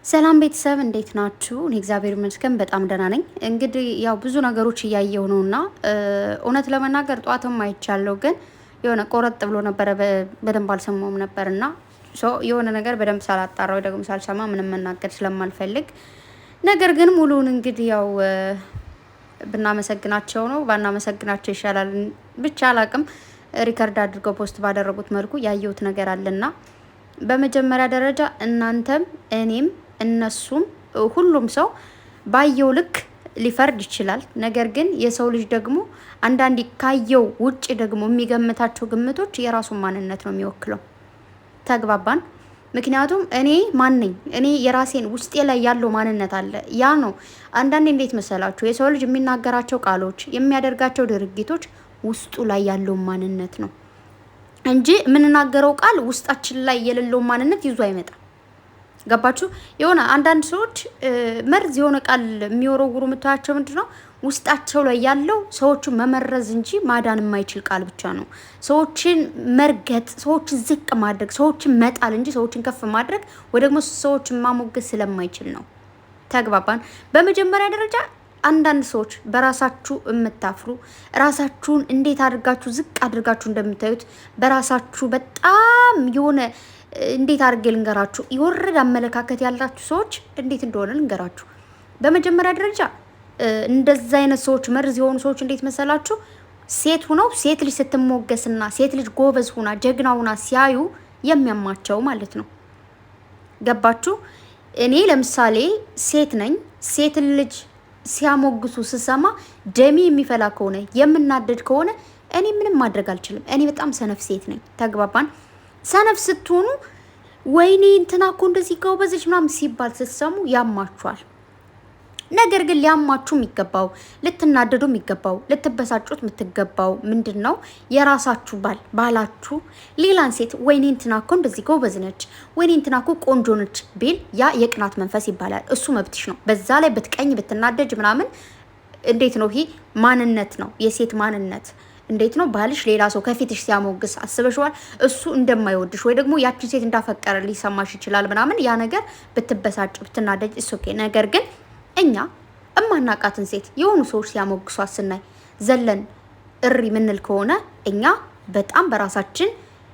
ሰላም ቤተሰብ እንዴት ናችሁ? እኔ እግዚአብሔር ይመስገን በጣም ደህና ነኝ። እንግዲህ ያው ብዙ ነገሮች እያየሁ ነውና እውነት ለመናገር ጧትም አይቻለሁ፣ ግን የሆነ ቆረጥ ብሎ ነበረ በደንብ አልሰማውም ነበርና የሆነ ነገር በደንብ ሳላጣራ ወይ ደግሞ ሳልሰማ ምንም መናገር ስለማልፈልግ ነገር ግን ሙሉውን እንግዲህ ያው ብናመሰግናቸው ነው ባናመሰግናቸው ይሻላል ብቻ አላቅም። ሪከርድ አድርገው ፖስት ባደረጉት መልኩ ያየሁት ነገር አለና በመጀመሪያ ደረጃ እናንተም እኔም እነሱም ሁሉም ሰው ባየው ልክ ሊፈርድ ይችላል። ነገር ግን የሰው ልጅ ደግሞ አንዳንዴ ካየው ውጪ ደግሞ የሚገምታቸው ግምቶች የራሱን ማንነት ነው የሚወክለው። ተግባባን? ምክንያቱም እኔ ማን ነኝ? እኔ የራሴን ውስጤ ላይ ያለው ማንነት አለ። ያ ነው አንዳንዴ እንዴት መሰላችሁ የሰው ልጅ የሚናገራቸው ቃሎች፣ የሚያደርጋቸው ድርጊቶች ውስጡ ላይ ያለው ማንነት ነው እንጂ የምንናገረው ቃል ውስጣችን ላይ የሌለውን ማንነት ይዞ አይመጣም። ገባችሁ? የሆነ አንዳንድ ሰዎች መርዝ የሆነ ቃል የሚወረውሩ የምታያቸው ምንድነው ውስጣቸው ላይ ያለው ሰዎችን መመረዝ እንጂ ማዳን የማይችል ቃል ብቻ ነው። ሰዎችን መርገጥ፣ ሰዎችን ዝቅ ማድረግ፣ ሰዎችን መጣል እንጂ ሰዎችን ከፍ ማድረግ ወይ ደግሞ ሰዎችን ማሞገስ ስለማይችል ነው። ተግባባን? በመጀመሪያ ደረጃ አንዳንድ ሰዎች በራሳችሁ የምታፍሩ ራሳችሁን እንዴት አድርጋችሁ ዝቅ አድርጋችሁ እንደምታዩት በራሳችሁ በጣም የሆነ እንዴት አድርጌ ልንገራችሁ የወረደ አመለካከት ያላችሁ ሰዎች እንዴት እንደሆነ ልንገራችሁ። በመጀመሪያ ደረጃ እንደዛ አይነት ሰዎች መርዝ የሆኑ ሰዎች እንዴት መሰላችሁ ሴት ሁነው ሴት ልጅ ስትሞገስና ሴት ልጅ ጎበዝ ሁና ጀግና ሁና ሲያዩ የሚያማቸው ማለት ነው። ገባችሁ? እኔ ለምሳሌ ሴት ነኝ። ሴት ልጅ ሲያሞግሱ ስሰማ ደሜ የሚፈላ ከሆነ የምናደድ ከሆነ እኔ ምንም ማድረግ አልችልም። እኔ በጣም ሰነፍ ሴት ነኝ። ተግባባን? ሰነፍ ስትሆኑ ወይኔ እንትና እኮ እንደዚህ ጎበዝሽ ምናምን ሲባል ስትሰሙ ያማችኋል። ነገር ግን ሊያማችሁ የሚገባው ልትናደዱ የሚገባው ልትበሳጩት የምትገባው ምንድን ነው? የራሳችሁ ባላችሁ ሌላን ሴት ወይኔ እንትና እኮ እንደዚህ ጎበዝ ነች፣ ወይኔ እንትና እኮ ቆንጆ ነች ቢል ያ የቅናት መንፈስ ይባላል። እሱ መብትሽ ነው። በዛ ላይ ብትቀኝ ብትናደጅ ምናምን እንዴት ነው? ይሄ ማንነት ነው፣ የሴት ማንነት። እንዴት ነው ባልሽ ሌላ ሰው ከፊትሽ ሲያሞግስ አስበሽዋል? እሱ እንደማይወድሽ ወይ ደግሞ ያችን ሴት እንዳፈቀረ ሊሰማሽ ይችላል ምናምን። ያ ነገር ብትበሳጭ ብትናደጅ እሱኬ። ነገር ግን እኛ እማናቃትን ሴት የሆኑ ሰዎች ሲያሞግሷት ስናይ ዘለን እሪ ምንል ከሆነ እኛ በጣም በራሳችን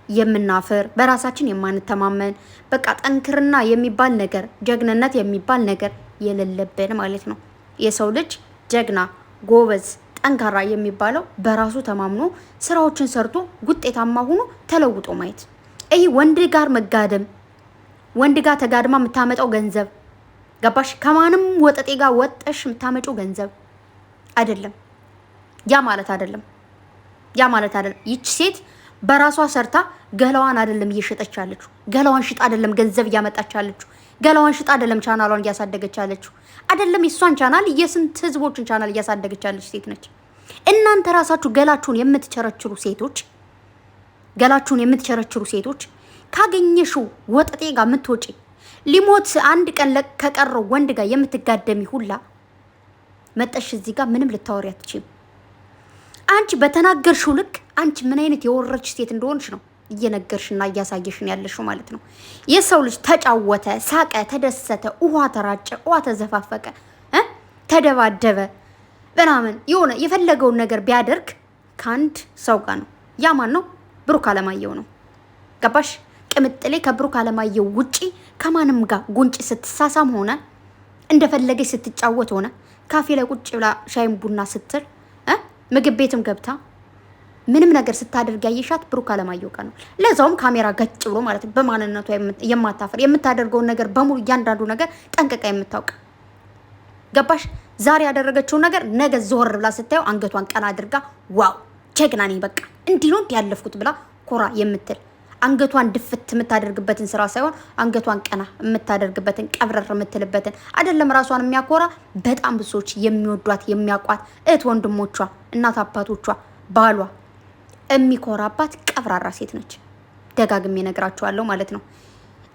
የምናፍር በራሳችን የማንተማመን በቃ ጠንክርና የሚባል ነገር ጀግንነት የሚባል ነገር የሌለብን ማለት ነው። የሰው ልጅ ጀግና ጎበዝ ጠንካራ የሚባለው በራሱ ተማምኖ ስራዎችን ሰርቶ ውጤታማ ሆኖ ተለውጦ ማየት። ይሄ ወንድ ጋር መጋደም ወንድ ጋር ተጋድማ የምታመጣው ገንዘብ ገባሽ? ከማንም ወጠጤ ጋር ወጠሽ የምታመጪው ገንዘብ አይደለም። ያ ማለት አይደለም። ይች ሴት በራሷ ሰርታ ገላዋን አይደለም እየሸጠች ያለችው። ገላዋን ሽጣ አይደለም ገንዘብ እያመጣች ያለችው። ገላዋን ሽጣ አይደለም ቻናሏን እያሳደገች ያለችው። አይደለም የሷን ቻናል የስንት ህዝቦችን ቻናል እያሳደገች ያለች ሴት ነች። እናንተ ራሳችሁ ገላችሁን የምትቸረችሩ ሴቶች ካገኘሽው ወጠጤ ጋር የምትወጪ ሊሞት አንድ ቀን ከቀረው ወንድ ጋር የምትጋደሚ ሁላ መጠሽ እዚህ ጋር ምንም ልታወሪ አትችይም። አንቺ በተናገርሽው ልክ አንቺ ምን አይነት የወረች ሴት እንደሆንሽ ነው እየነገርሽና እያሳየሽን ያለሽው ማለት ነው። የሰው ልጅ ተጫወተ፣ ሳቀ፣ ተደሰተ፣ ውሃ ተራጨ፣ ውሃ ተዘፋፈቀ፣ ተደባደበ ምናምን የሆነ የፈለገውን ነገር ቢያደርግ ከአንድ ሰው ጋር ነው። ያ ማን ነው? ብሩክ አለማየሁ ነው። ገባሽ? ቅምጥሌ ከብሩክ አለማየሁ ውጪ ከማንም ጋር ጉንጭ ስትሳሳም ሆነ እንደፈለገች ስትጫወት ሆነ ካፌ ላይ ቁጭ ብላ ሻይም ቡና ስትል ምግብ ቤትም ገብታ ምንም ነገር ስታደርግ ያየሻት ብሩክ አለማየሁ ጋር ነው። ለዛውም ካሜራ ገጭ ብሎ ማለት ነው። በማንነቷ የማታፈር የምታደርገውን ነገር በሙሉ እያንዳንዱ ነገር ጠንቀቃ የምታውቅ ገባሽ? ዛሬ ያደረገችውን ነገር ነገ ዞር ብላ ስታየው አንገቷን ቀና አድርጋ ዋው ጀግና ነኝ በቃ እንዲህ ነው ያለፍኩት ብላ ኮራ የምትል አንገቷን ድፍት የምታደርግበትን ስራ ሳይሆን አንገቷን ቀና የምታደርግበትን ቀብረር የምትልበትን አይደለም ራሷን የሚያኮራ በጣም ብዙ ሰዎች የሚወዷት የሚያውቋት እህት ወንድሞቿ እናት አባቶቿ ባሏ የሚኮራባት ቀብራራ ሴት ነች። ደጋግሜ እነግራችኋለሁ ማለት ነው።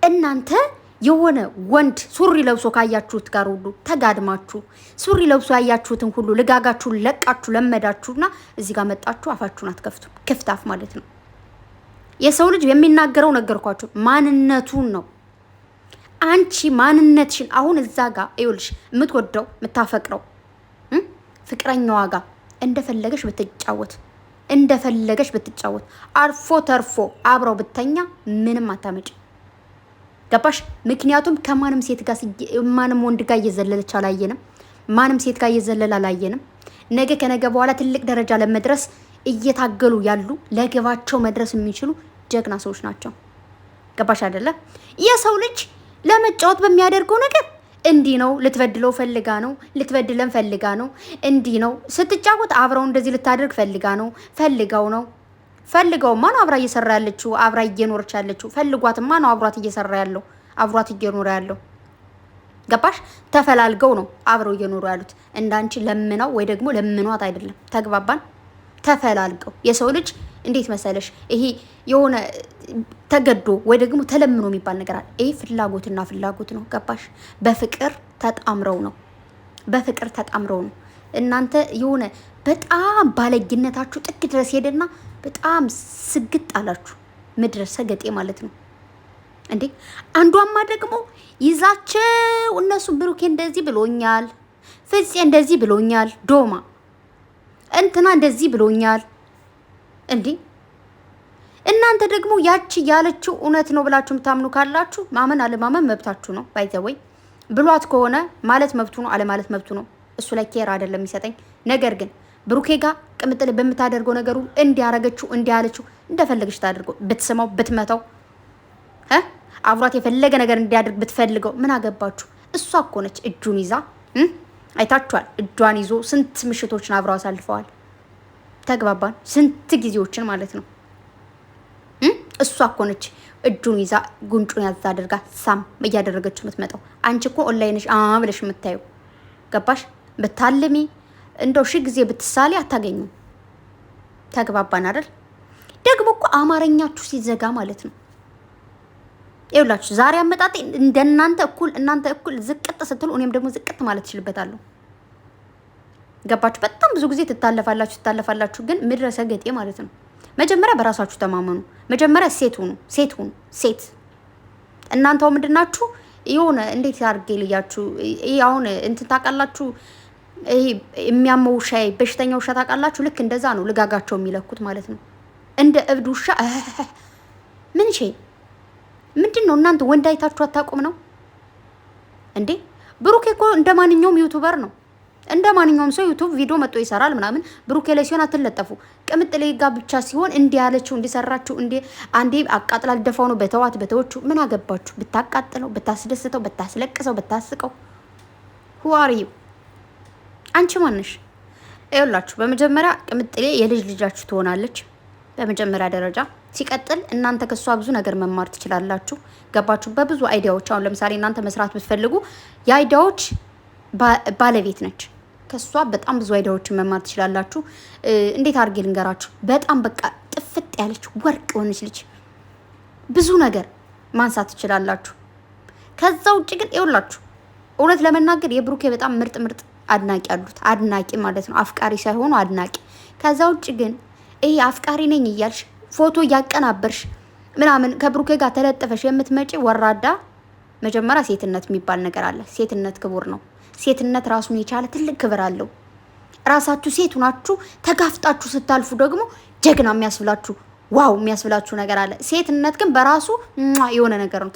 እናንተ የሆነ ወንድ ሱሪ ለብሶ ካያችሁት ጋር ሁሉ ተጋድማችሁ ሱሪ ለብሶ ያያችሁትን ሁሉ ልጋጋችሁን ለቃችሁ ለመዳችሁና እዚህ ጋር መጣችሁ አፋችሁን አትከፍቱ። ክፍታፍ ማለት ነው። የሰው ልጅ የሚናገረው ነገርኳችሁ ማንነቱን ነው። አንቺ ማንነትሽን አሁን እዛ ጋር ይኸውልሽ የምትወደው የምታፈቅረው ፍቅረኛዋ ጋር እንደፈለገሽ ብትጫወት አልፎ ተርፎ አብረው ብተኛ ምንም አታመጭ። ገባሽ? ምክንያቱም ከማንም ሴት ጋር ማንም ወንድ ጋር እየዘለለች አላየንም። ማንም ሴት ጋር እየዘለለ አላየንም። ነገ ከነገ በኋላ ትልቅ ደረጃ ለመድረስ እየታገሉ ያሉ ለግባቸው መድረስ የሚችሉ ጀግና ሰዎች ናቸው። ገባሽ አይደለ? የሰው ልጅ ለመጫወት በሚያደርገው ነገር እንዲህ ነው። ልትበድለው ፈልጋ ነው፣ ልትበድለን ፈልጋ ነው። እንዲህ ነው ስትጫወት አብረው እንደዚህ ልታደርግ ፈልጋው ነው። ፈልገውማ ነው አብራ እየሰራ ያለችው፣ አብራ እየኖረች ያለችው። ፈልጓትማ ነው አብሯት እየሰራ ያለው፣ አብሯት እየኖረ ያለው። ገባሽ? ተፈላልገው ነው አብረው እየኖሩ ያሉት። እንዳንቺ ለምነው ወይ ደግሞ ለምኗት አይደለም። ተግባባን? ተፈላልገው። የሰው ልጅ እንዴት መሰለሽ፣ ይሄ የሆነ ተገዶ ወይ ደግሞ ተለምኖ የሚባል ነገር አለ። ይሄ ፍላጎትና ፍላጎት ነው። ገባሽ? በፍቅር ተጣምረው ነው። እናንተ የሆነ በጣም ባለጊነታችሁ ጥግ ድረስ ሄደና በጣም ስግጥ አላችሁ። ምድረ ሰገጤ ማለት ነው እንዴ። አንዷማ ደግሞ ይዛቸው እነሱ ብሩኬ እንደዚህ ብሎኛል፣ ፍፄ እንደዚህ ብሎኛል፣ ዶማ እንትና እንደዚህ ብሎኛል። እንዴ እናንተ ደግሞ ያቺ ያለችው እውነት ነው ብላችሁ የምታምኑ ካላችሁ ማመን አለማመን መብታችሁ ነው። ባይዘወይ ብሏት ከሆነ ማለት መብቱ ነው፣ አለ ማለት መብቱ ነው። እሱ ላይ ኬር አይደለም የሚሰጠኝ። ነገር ግን ብሩኬ ጋር ቅምጥል በምታደርገው ነገሩ እንዲያረገችው እንዲያለችው እንደፈለገች ታደርገው፣ ብትስማው ብትመታው አብሯት የፈለገ ነገር እንዲያደርግ ብትፈልገው ምን አገባችሁ? እሷ እኮ ነች እጁን ይዛ አይታችኋል። እጇን ይዞ ስንት ምሽቶችን አብረው አሳልፈዋል። ተግባባን? ስንት ጊዜዎችን ማለት ነው። እሷ እኮ ነች እጁን ይዛ ጉንጩን ያዝ አድርጋ ሳም እያደረገችው የምትመጣው። አንቺ እኮ ኦንላይን ነሽ ብለሽ የምታዩ። ገባሽ? ብታልሚ እንደው ሺህ ጊዜ ብትሳሊ አታገኙም። ተግባባን አይደል? ደግሞ እኮ አማርኛችሁ ሲዘጋ ማለት ነው። ይኸውላችሁ ዛሬ አመጣጤ እንደናንተ እኩል እናንተ እኩል ዝቅጥ ስትሉ እኔም ደግሞ ዝቅጥ ማለት እችልበታለሁ። ገባችሁ? በጣም ብዙ ጊዜ ትታለፋላችሁ፣ ግን ምድረ ሰገጤ ማለት ነው። መጀመሪያ በራሳችሁ ተማመኑ። መጀመሪያ ሴት ሁኑ። ሴት እናንተው ምንድናችሁ? የሆነ እንዴት አድርጌ ልያችሁ? ይሄ አሁን እንትን ታውቃላችሁ፣ ይሄ የሚያመው ውሻ በሽተኛ ውሻ ታውቃላችሁ? ልክ እንደዛ ነው ልጋጋቸው የሚለኩት ማለት ነው። እንደ እብድ ውሻ ምን ምንድን ነው እናንተ ወንድ አይታችሁ አታውቁም ነው እንዴ? ብሩኬ እኮ እንደ ማንኛውም ዩቱበር ነው። እንደ ማንኛውም ሰው ዩቱብ ቪዲዮ መጥቶ ይሰራል ምናምን። ብሩኬ ላይ ሲሆን አትለጠፉ። ቅምጥሌ ጋር ብቻ ሲሆን እንዲህ ያለችው እንዲሰራችሁ እንዴ አንዴ አቃጥላ ልደፋው ነው በተወቹ ምን አገባችሁ? ብታቃጥለው፣ ብታስደስተው፣ ብታስለቅሰው፣ ብታስቀው ሁዋሪው አንቺ ማንሽ? ይኸውላችሁ በመጀመሪያ ቅምጥሌ የልጅ ልጃችሁ ትሆናለች በመጀመሪያ ደረጃ። ሲቀጥል እናንተ ከሷ ብዙ ነገር መማር ትችላላችሁ። ገባችሁ? በብዙ አይዲያዎች አሁን ለምሳሌ እናንተ መስራት ብትፈልጉ የአይዲያዎች ባለቤት ነች። ከሷ በጣም ብዙ አይዲያዎችን መማር ትችላላችሁ። እንዴት አድርጌ ልንገራችሁ? በጣም በቃ ጥፍጥ ያለች ወርቅ የሆነች ልጅ ብዙ ነገር ማንሳት ትችላላችሁ። ከዛ ውጭ ግን ይኸውላችሁ እውነት ለመናገር የብሩኬ በጣም ምርጥ አድናቂ አሉት። አድናቂ ማለት ነው፣ አፍቃሪ ሳይሆኑ አድናቂ። ከዛ ውጭ ግን ይሄ አፍቃሪ ነኝ እያልሽ ፎቶ እያቀናበርሽ ምናምን ከብሩኬ ጋር ተለጥፈሽ የምትመጪ ወራዳ። መጀመሪያ ሴትነት የሚባል ነገር አለ። ሴትነት ክቡር ነው። ሴትነት ራሱን የቻለ ትልቅ ክብር አለው። ራሳችሁ ሴት ሆናችሁ ተጋፍጣችሁ ስታልፉ ደግሞ ጀግና የሚያስብላችሁ ዋው የሚያስብላችሁ ነገር አለ። ሴትነት ግን በራሱ የሆነ ነገር ነው።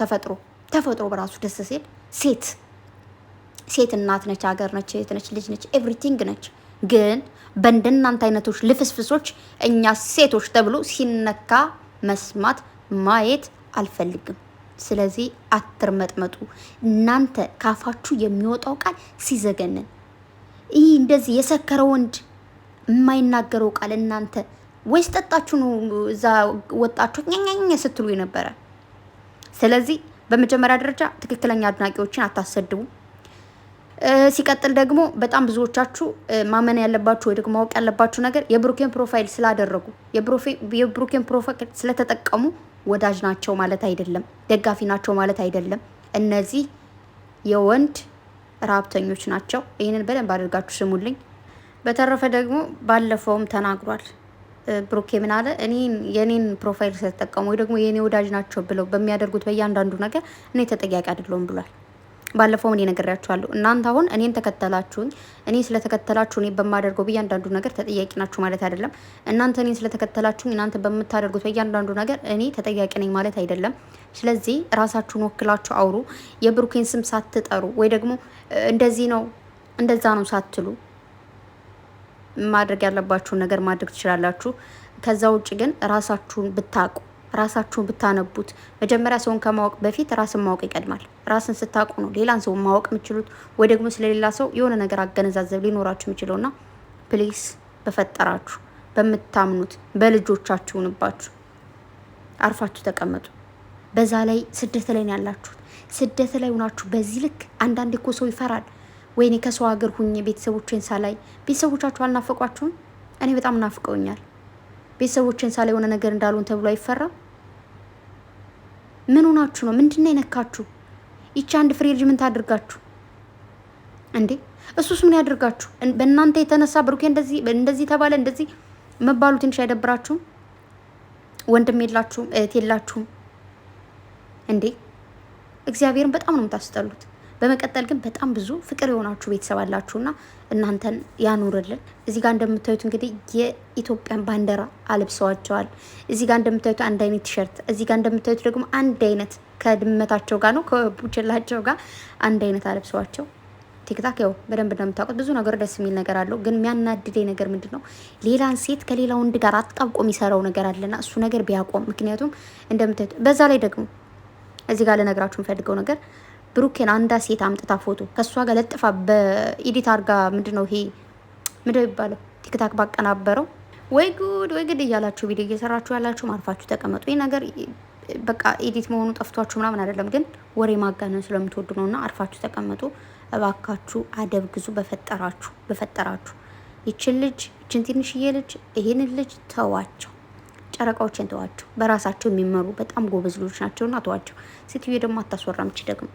ተፈጥሮ በራሱ ደስ ሲል ሴት እናት ነች፣ ሀገር ነች፣ ሴት ነች፣ ልጅ ነች፣ ኤቭሪቲንግ ነች። ግን በእንደናንተ አይነቶች ልፍስፍሶች እኛ ሴቶች ተብሎ ሲነካ መስማት ማየት አልፈልግም። ስለዚህ አትርመጥመጡ። እናንተ ካፋችሁ የሚወጣው ቃል ሲዘገንን፣ ይህ እንደዚህ የሰከረ ወንድ የማይናገረው ቃል እናንተ ወይስ ጠጣችሁ ነው እዛ ወጣችሁ ኛኛኛ ስትሉ የነበረ። ስለዚህ በመጀመሪያ ደረጃ ትክክለኛ አድናቂዎችን አታሰድቡ። ሲቀጥል ደግሞ በጣም ብዙዎቻችሁ ማመን ያለባችሁ ወይ ደግሞ ማወቅ ያለባችሁ ነገር የብሩኬን ፕሮፋይል ስላደረጉ የብሩኬን ፕሮፋይል ስለተጠቀሙ ወዳጅ ናቸው ማለት አይደለም፣ ደጋፊ ናቸው ማለት አይደለም። እነዚህ የወንድ ራብተኞች ናቸው። ይህንን በደንብ አድርጋችሁ ስሙልኝ። በተረፈ ደግሞ ባለፈውም ተናግሯል። ብሩኬ ምን አለ? የኔን ፕሮፋይል ስለተጠቀሙ ወይ ደግሞ የኔ ወዳጅ ናቸው ብለው በሚያደርጉት በእያንዳንዱ ነገር እኔ ተጠያቂ አይደለሁም ብሏል። ባለፈው እኔ ነግሬያችኋለሁ። እናንተ አሁን እኔን ተከተላችሁኝ፣ እኔ ስለተከተላችሁ እኔ በማደርገው በእያንዳንዱ ነገር ተጠያቂ ናችሁ ማለት አይደለም። እናንተ እኔን ስለተከተላችሁኝ እናንተ በምታደርጉት በእያንዳንዱ ነገር እኔ ተጠያቂ ነኝ ማለት አይደለም። ስለዚህ ራሳችሁን ወክላችሁ አውሩ። የብሩኬን ስም ሳትጠሩ ወይ ደግሞ እንደዚህ ነው እንደዛ ነው ሳትሉ ማድረግ ያለባችሁን ነገር ማድረግ ትችላላችሁ። ከዛ ውጭ ግን ራሳችሁን ብታውቁ ራሳችሁን ብታነቡት መጀመሪያ ሰውን ከማወቅ በፊት ራስን ማወቅ ይቀድማል። ራስን ስታውቁ ነው ሌላን ሰው ማወቅ የምችሉት ወይ ደግሞ ስለሌላ ሰው የሆነ ነገር አገነዛዘብ ሊኖራችሁ የሚችለውና ፕሊስ በፈጠራችሁ በምታምኑት በልጆቻችሁ ይሁንባችሁ አርፋችሁ ተቀመጡ። በዛ ላይ ስደት ላይ ነው ያላችሁት። ስደት ላይ ሆናችሁ በዚህ ልክ አንዳንዴ እኮ ሰው ይፈራል። ወይኔ ከሰው ሀገር ሁኜ ቤተሰቦቼን ሳላይ ቤተሰቦቻችሁ አልናፈቋችሁም? እኔ በጣም ናፍቀውኛል። ቤተሰቦቼን ሳላይ የሆነ ነገር እንዳሉን ተብሎ አይፈራም? ምን ሆናችሁ ነው? ምንድነው የነካችሁ? ይቺ አንድ ፍሬ ልጅ ምን ታድርጋችሁ እንዴ? እሱስ ምን ያድርጋችሁ? በእናንተ የተነሳ ብሩኬ እንደዚህ ተባለ እንደዚህ መባሉ ትንሽ አይደብራችሁም? ወንድም የላችሁም? እህት የላችሁም እንዴ? እግዚአብሔርን በጣም ነው የምታስጠሉት። በመቀጠል ግን በጣም ብዙ ፍቅር የሆናችሁ ቤተሰብ አላችሁና እናንተን ያኑርልን። እዚህ ጋር እንደምታዩት እንግዲህ የኢትዮጵያን ባንዲራ አልብሰዋቸዋል። እዚህ ጋር እንደምታዩት አንድ አይነት ቲሸርት፣ እዚህ ጋር እንደምታዩት ደግሞ አንድ አይነት ከድመታቸው ጋር ነው ከቡችላቸው ጋር አንድ አይነት አልብሰዋቸው። ቲክታክ ያው በደንብ እንደምታውቁት ብዙ ነገር ደስ የሚል ነገር አለው። ግን የሚያናድደኝ ነገር ምንድን ነው? ሌላን ሴት ከሌላ ወንድ ጋር አጣብቆ የሚሰራው ነገር አለና እሱ ነገር ቢያቆም። ምክንያቱም እንደምታዩት በዛ ላይ ደግሞ እዚህ ጋር ልነግራችሁ የምፈልገው ነገር ብሩኬን አንዳ ሴት አምጥታ ፎቶ ከሷ ጋር ለጥፋ በኤዲት አርጋ ምንድነው ይሄ ምንድነው ይባለው ቲክታክ ባቀናበረው። ወይ ጉድ ወይ ጉድ እያላችሁ ቪዲዮ እየሰራችሁ ያላችሁ ማርፋችሁ ተቀመጡ። ይሄ ነገር በቃ ኤዲት መሆኑ ጠፍቷችሁ ምናምን አይደለም፣ ግን ወሬ ማጋነን ስለምትወዱ ነውና አርፋችሁ ተቀመጡ እባካችሁ። አደብ ግዙ በፈጠራችሁ። ይችን ትንሽዬ ልጅ ይሄንን ልጅ ተዋቸው። ጨረቃዎችን ተዋቸው። በራሳቸው የሚመሩ በጣም ጎበዝ ልጆች ናቸውና ተዋቸው። ሴትዮ ደግሞ አታስወራምች ደግሞ